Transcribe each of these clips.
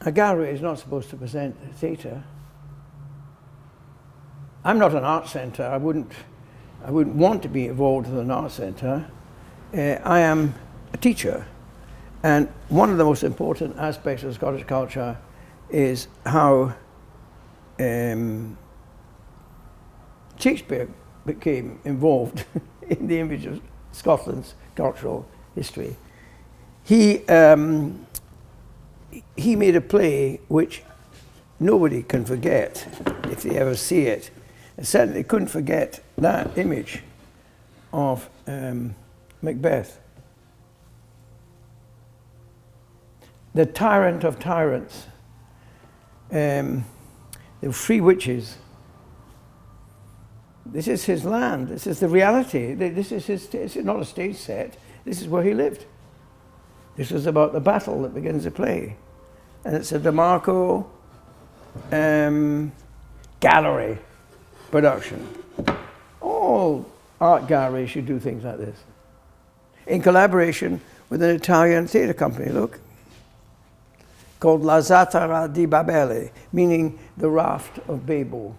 A gallery is not supposed to present theatre. I'm not an art centre. I wouldn't want to be involved with an art centre. I am a teacher, and one of the most important aspects of Scottish culture is how Shakespeare became involved in the image of Scotland's cultural history. He made a play which nobody can forget if they ever see it. And certainly couldn't forget that image of Macbeth. The tyrant of tyrants, the three witches. This is his land, this is the reality. This is not a stage set, this is where he lived. This is about the battle that begins the play. And it's a Demarco gallery production. All art galleries should do things like this. In collaboration with an Italian theatre company, look, called La Zattera di Babele, meaning the raft of Babel.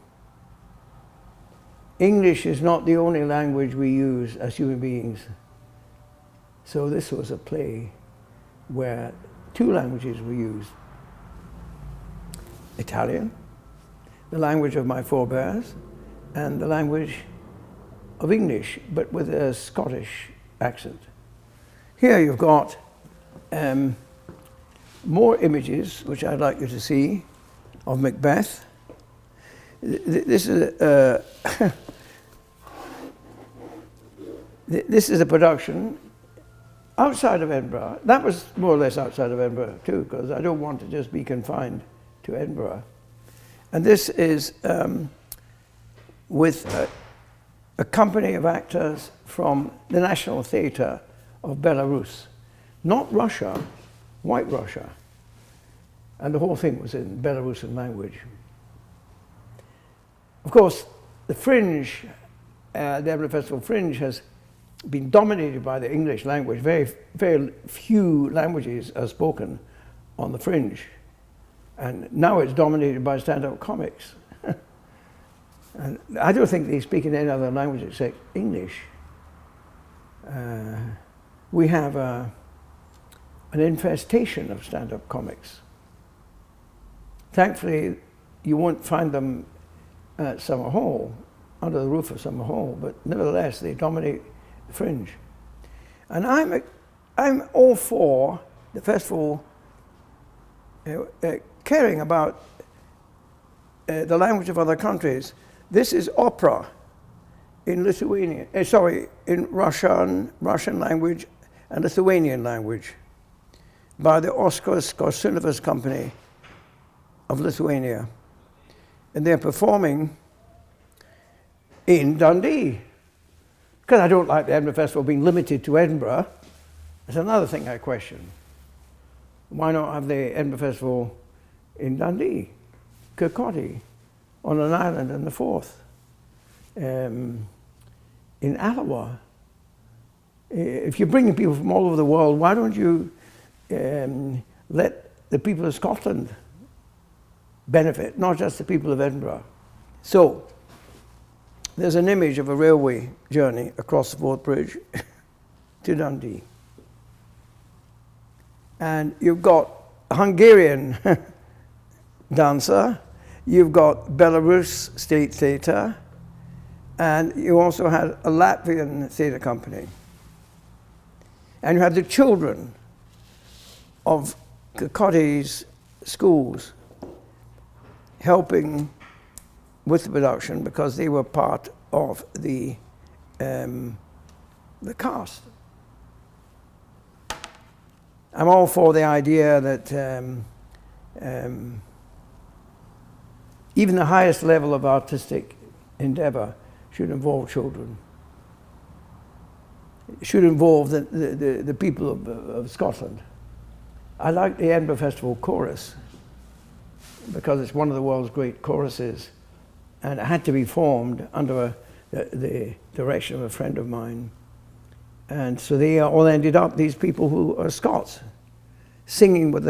English is not the only language we use as human beings. So this was a play where two languages were used. Italian, the language of my forebears, and the language of English, but with a Scottish accent. Here you've got more images, which I'd like you to see, of Macbeth. This is this is a production outside of Edinburgh. That was more or less outside of Edinburgh too, because I don't want to just be confined to Edinburgh. And this is with a company of actors from the National Theatre of Belarus. Not Russia, White Russia. And the whole thing was in Belarusian language. Of course, the Fringe, the Edinburgh Festival Fringe has been dominated by the English language. Very, very few languages are spoken on the Fringe. And now it's dominated by stand-up comics. And I don't think they speak in any other language except English. We have an infestation of stand-up comics. Thankfully, you won't find them at Summerhall, under the roof of Summerhall, but nevertheless, they dominate the Fringe. And I'm all for the festival caring about the language of other countries. This is opera in Lithuanian, in Russian language and Lithuanian language by the Oskars Korsunevas Company of Lithuania. And they're performing in Dundee. Because I don't like the Edinburgh Festival being limited to Edinburgh. That's another thing I question. Why not have the Edinburgh Festival in Dundee, Kirkcaldy, on an island in the Forth, in Alloa? If you're bringing people from all over the world, why don't you let the people of Scotland benefit, not just the people of Edinburgh? So, there's an image of a railway journey across the Forth Bridge to Dundee. And you've got a Hungarian dancer, you've got Belarus State Theatre, and you also had a Latvian theatre company. And you had the children of Kirkcaldy's schools helping with the production because they were part of the cast. I'm all for the idea that even the highest level of artistic endeavour should involve children. It should involve the people of Scotland. I like the Edinburgh Festival chorus because it's one of the world's great choruses, and it had to be formed under the direction of a friend of mine. And so they all ended up, these people who are Scots, singing with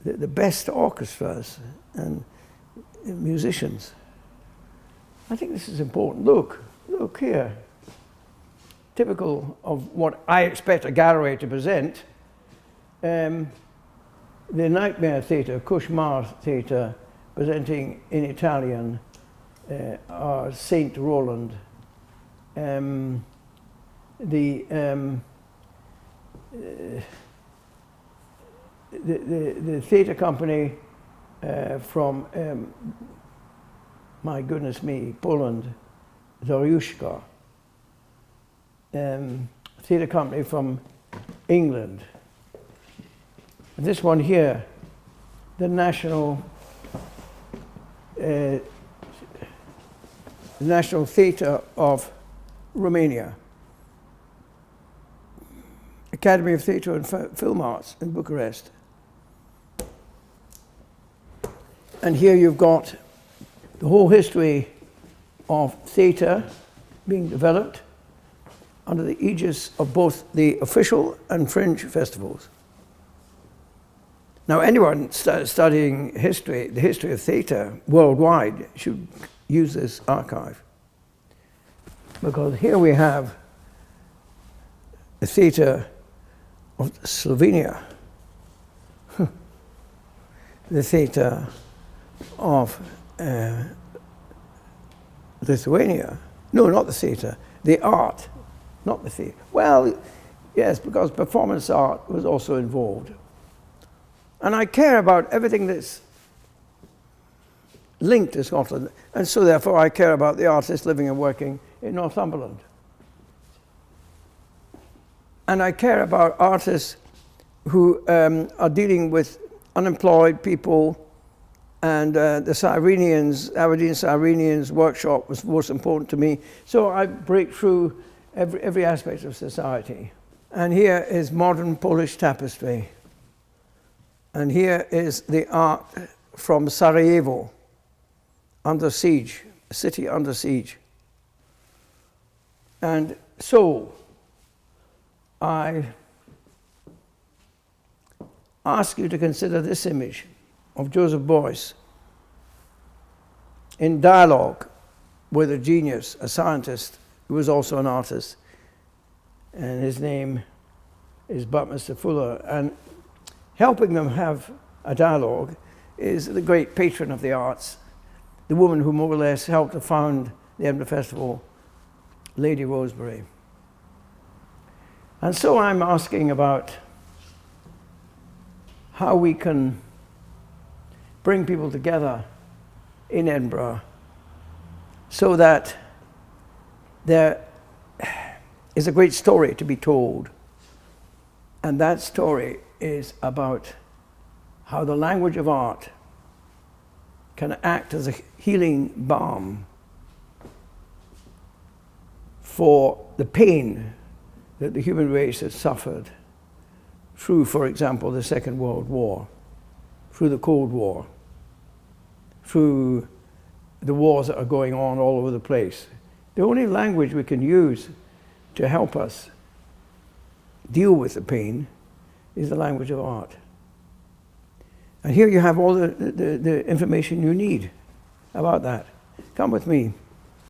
the best orchestras and musicians. I think this is important. Look here. Typical of what I expect a gallery to present. The Nightmare Theatre, Cauchemar Theatre, presenting in Italian our Saint Roland. The theatre company from, my goodness me, Poland, Zoriuszka. Theatre company from England. And this one here, the National Theatre of Romania. Academy of Theatre and Film Arts in Bucharest. And here you've got the whole history of theatre being developed under the aegis of both the official and fringe festivals. Now, anyone studying history, the history of theatre worldwide, should use this archive. Because here we have the theatre of Slovenia, the theatre of Lithuania. No, not the theatre, the art, not the theatre. Well, yes, because performance art was also involved. And I care about everything that's linked to Scotland, and so therefore I care about the artists living and working in Northumberland. And I care about artists who are dealing with unemployed people, and the Cyrenians, Aberdeen Cyrenians workshop was most important to me. So I break through every aspect of society. And here is modern Polish tapestry. And here is the art from Sarajevo, under siege, a city under siege. And so I ask you to consider this image of Joseph Beuys in dialogue with a genius, a scientist who was also an artist, and his name is Buckminster Fuller. And helping them have a dialogue is the great patron of the arts, the woman who more or less helped to found the Edinburgh Festival, Lady Rosebery. And so I'm asking about how we can bring people together in Edinburgh so that there is a great story to be told. And that story is about how the language of art can act as a healing balm for the pain that the human race has suffered through, for example, the Second World War, through the Cold War, through the wars that are going on all over the place. The only language we can use to help us deal with the pain is the language of art. And here you have all the information you need about that. Come with me.